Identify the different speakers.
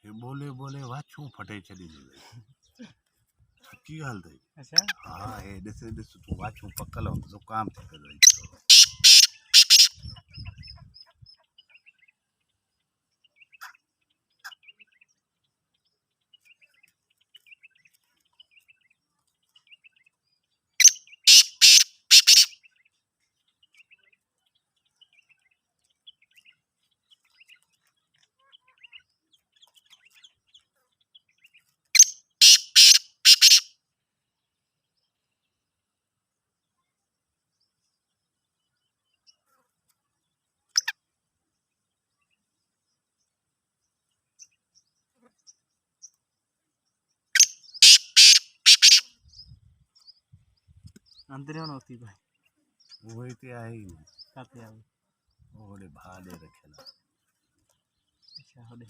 Speaker 1: हे बोले बोले वाछू फटे चली गई की हाल थी।
Speaker 2: अच्छा
Speaker 1: हाँ हे ॾिस ॾिस तूं वाछू पकल ज़ुकाम थी करे
Speaker 2: अंदर होती भाई
Speaker 1: वो हिते आहे ई न
Speaker 2: काते आ
Speaker 1: होॾे भाउ ॾे रखियल आहे।
Speaker 2: अच्छा होॾे